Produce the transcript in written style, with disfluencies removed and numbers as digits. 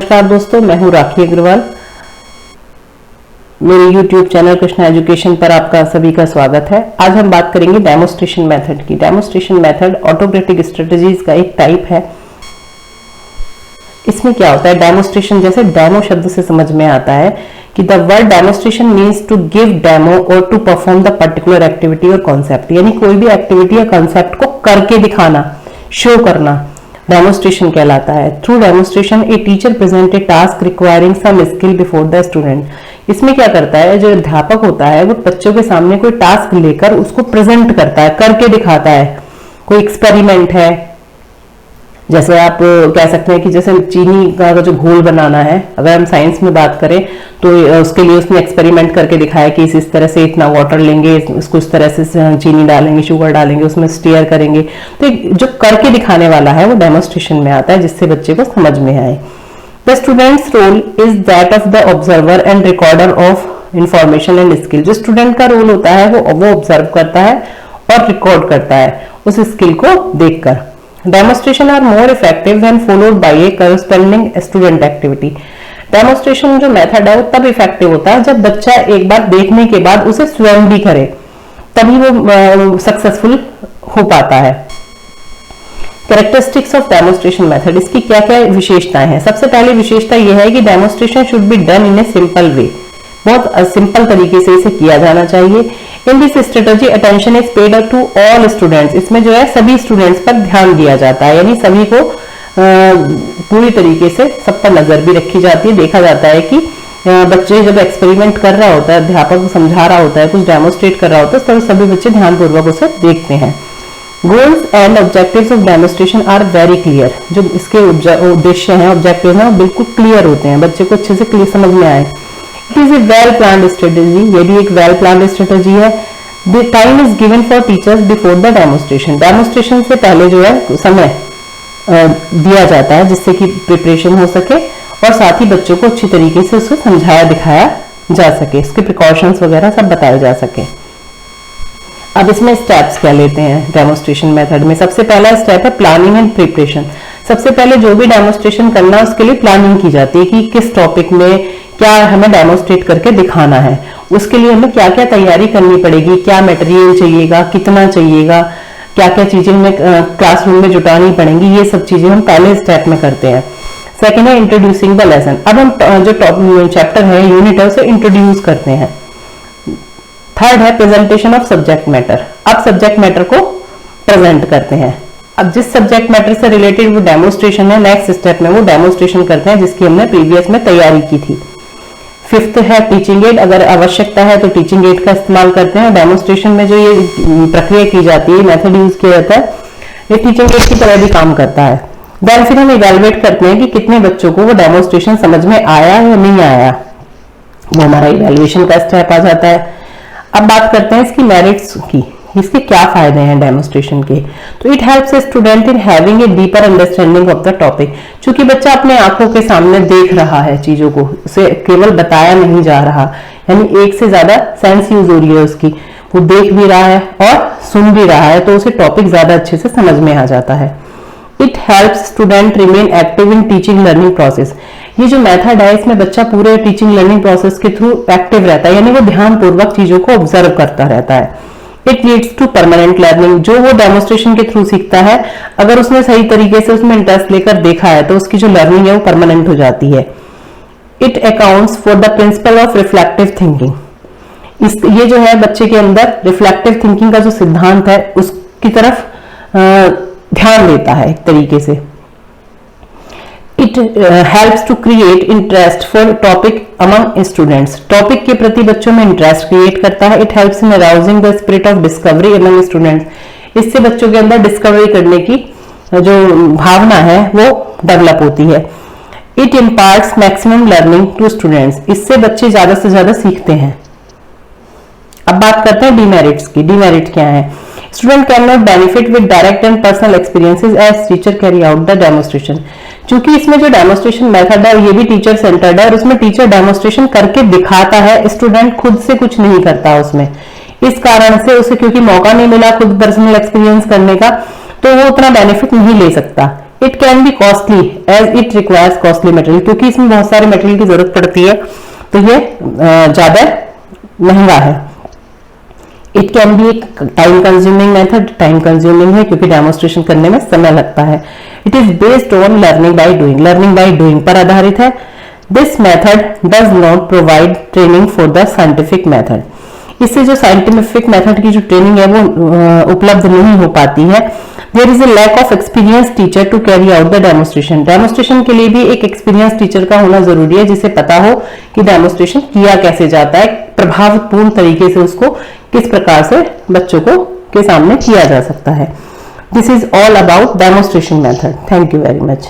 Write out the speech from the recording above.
नमस्कार दोस्तों, मैं हूं राखी अग्रवाल। मेरे YouTube चैनल कृष्णा एजुकेशन पर आपका सभी का स्वागत है। आज हम बात करेंगे डेमोस्ट्रेशन मेथड की। डेमोस्ट्रेशन मेथड ऑटोक्रेटिक स्ट्रेटजीज का एक टाइप है। इसमें क्या होता है, डेमोस्ट्रेशन जैसे डेमो शब्द से समझ में आता है कि the word demonstration means to give demo और to perform the particular activity और कॉन्सेप्ट, यानी कोई भी एक्टिविटी या कॉन्सेप्ट को करके दिखाना, शो करना डेमोस्ट्रेशन कहलाता है। Through demonstration a teacher present a task requiring some skill before the student. इसमें क्या करता है, जो अध्यापक होता है वो बच्चों के सामने कोई टास्क लेकर उसको प्रेजेंट करता है, करके दिखाता है। कोई एक्सपेरिमेंट है, जैसे आप कह सकते हैं कि जैसे चीनी का जो घोल बनाना है, अगर हम साइंस में बात करें तो उसके लिए उसने एक्सपेरिमेंट करके दिखाया कि इस तरह से इतना वाटर लेंगे, इसको इस तरह से चीनी डालेंगे, शुगर डालेंगे, उसमें स्टीयर करेंगे। तो जो करके दिखाने वाला है वो डेमोस्ट्रेशन में आता है, जिससे बच्चे को समझ में आए। The students role is that of the observer and recorder of information and skill. जो स्टूडेंट का रोल होता है वो ऑब्जर्व करता है और रिकॉर्ड करता है उस स्किल को देखकर। Demonstration are more effective when followed by a corresponding student activity. Demonstration जो मेथड है वो तब इफेक्टिव होता है जब बच्चा एक बार देखने के बाद उसे स्वयं भी करे, तभी वो सक्सेसफुल हो पाता है। कैरेक्टरिस्टिक्स ऑफ डेमोस्ट्रेशन मेथड, इसकी क्या क्या विशेषताएं हैं। सबसे पहली विशेषता यह है कि demonstration should be done in a simple way, बहुत सिंपल तरीके से इसे किया जाना चाहिए। In this strategy attention is paid to all students. इसमें जो है सभी स्टूडेंट्स पर ध्यान दिया जाता है, यानी सभी को पूरी तरीके से सब पर नजर भी रखी जाती है। देखा जाता है कि बच्चे जब एक्सपेरिमेंट कर रहा होता है, अध्यापक समझा रहा होता है, कुछ डेमोस्ट्रेट कर रहा होता है, तो सभी बच्चे ध्यानपूर्वक उसे देखते हैं। Goals and objectives of demonstration are very clear. जो इसके उद्देश्य हैं, ऑब्जेक्टिव हैं, वो बिल्कुल क्लियर होते हैं, बच्चे को अच्छे से क्लियर समझ में आए। It is a well planned strategy, ये भी एक वेल प्लान्ड स्ट्रेटेजी है। The time is given for teachers before the demonstration. Demonstration से पहले जो है समय दिया जाता है जिससे कि प्रिपरेशन हो सके और साथ ही बच्चों को अच्छी तरीके से उसको समझाया दिखाया जा सके, इसके प्रिकॉशंस वगैरह सब बताए जा सके। अब इसमें स्टेप्स क्या लेते हैं डेमोस्ट्रेशन मेथड में। सबसे पहला स्टेप है प्लानिंग एंड प्रिपरेशन। सबसे पहले जो भी डेमोस्ट्रेशन करना है उसके लिए प्लानिंग की जाती है कि किस टॉपिक में क्या हमें डेमोस्ट्रेट करके दिखाना है, उसके लिए हमें क्या क्या तैयारी करनी पड़ेगी, क्या मटेरियल चाहिएगा, कितना चाहिएगा, क्या क्या चीजें हमें क्लासरूम में जुटानी पड़ेंगी, ये सब चीजें हम पहले स्टेप में करते हैं। सेकेंड है इंट्रोड्यूसिंग द लेसन। अब हम जो चैप्टर है, यूनिट है, उसे इंट्रोड्यूस करते हैं। थर्ड है प्रेजेंटेशन ऑफ सब्जेक्ट मैटर। अब सब्जेक्ट मैटर को प्रेजेंट करते हैं। अब जिस सब्जेक्ट मैटर से रिलेटेड वो डेमोस्ट्रेशन है, नेक्स्ट स्टेप में वो डेमोस्ट्रेशन करते हैं जिसकी हमने प्रीवियस में तैयारी की थी। फिफ्थ है टीचिंग एड। अगर आवश्यकता है तो टीचिंग एड का इस्तेमाल करते हैं। डेमोस्ट्रेशन में जो ये प्रक्रिया की जाती है, मेथड यूज किया जाता है, ये टीचिंग एड की तरह भी काम करता है। देन फिर हम इवेलुएट करते हैं कि कितने बच्चों को वो डेमोस्ट्रेशन समझ में आया या नहीं आया, वो हमारा इवेल्युएशन का स्टेप आ जाता है। अब बात करते हैं इसकी मेरिट्स की, इसके क्या फायदे हैं डेमोस्ट्रेशन के। तो it helps a student in having a deeper understanding of the topic. चूंकि बच्चा अपने आंखों के सामने देख रहा है चीजों को, उसे केवल बताया नहीं जा रहा, यानी एक से ज्यादा सेंस यूज हो रही है उसकी, वो देख भी रहा है और सुन भी रहा है, तो उसे टॉपिक ज्यादा अच्छे से समझ में आ जाता है। It helps student remain active in teaching learning process. ये जो मेथड है इसमें बच्चा पूरे टीचिंग लर्निंग प्रोसेस के थ्रू एक्टिव रहता है, यानी वो ध्यानपूर्वक चीजों को ऑब्जर्व करता रहता है। It leads to permanent learning. जो वो डेमोस्ट्रेशन के थ्रू सीखता है, अगर उसने सही तरीके से उसमें इंटरेस्ट लेकर देखा है तो उसकी जो लर्निंग है वो परमानेंट हो जाती है। It accounts for the principle of reflective thinking. ये जो है बच्चे के अंदर रिफ्लेक्टिव थिंकिंग का जो सिद्धांत है उसकी तरफ ध्यान देता है एक तरीके से। It helps to create interest for topic among students. Topic के प्रति बच्चों में इंटरेस्ट क्रिएट करता है। It helps in arousing the spirit of discovery among students. इससे बच्चों के अंदर डिस्कवरी करने की जो भावना है वो डेवलप होती है। It imparts maximum learning to students. इससे बच्चे ज्यादा से ज्यादा सीखते हैं। अब बात करते हैं डीमेरिट्स की। डीमेरिट क्या है? Student can not benefit with direct and personal experiences as teacher carry out the demonstration. क्योंकि इसमें जो डेमोस्ट्रेशन मेथड है ये भी टीचर सेंटर्ड है और उसमें टीचर डेमोस्ट्रेशन करके दिखाता है, स्टूडेंट खुद से कुछ नहीं करता उसमें। इस कारण से उसे क्योंकि मौका नहीं मिला खुद पर्सनल एक्सपीरियंस करने का, तो वो उतना बेनिफिट नहीं ले सकता। It can be costly as it requires costly material, क्योंकि इसमें बहुत सारे मटेरियल की जरूरत पड़ती है तो ये ज्यादा महंगा है। इट कैन बी एक time consuming method, time consuming है क्योंकि डेमोन्स्ट्रेशन करने में समय लगता है। It is based on learning by doing, learning by doing पर आधारित है। This method does not provide training for the scientific method, इससे जो साइंटिफिक मेथड की जो ट्रेनिंग है वो उपलब्ध नहीं हो पाती है। There is a lack of experience teacher to carry out the demonstration, demonstration के लिए भी एक एक्सपीरियंस टीचर का होना जरूरी है जिसे पता हो कि डेमोन्स्ट्रेशन किया कैसे जाता है, प्रभावपूर्ण तरीके से उसको किस प्रकार से बच्चों को के सामने किया जा सकता है। This is all about demonstration method. Thank you very much.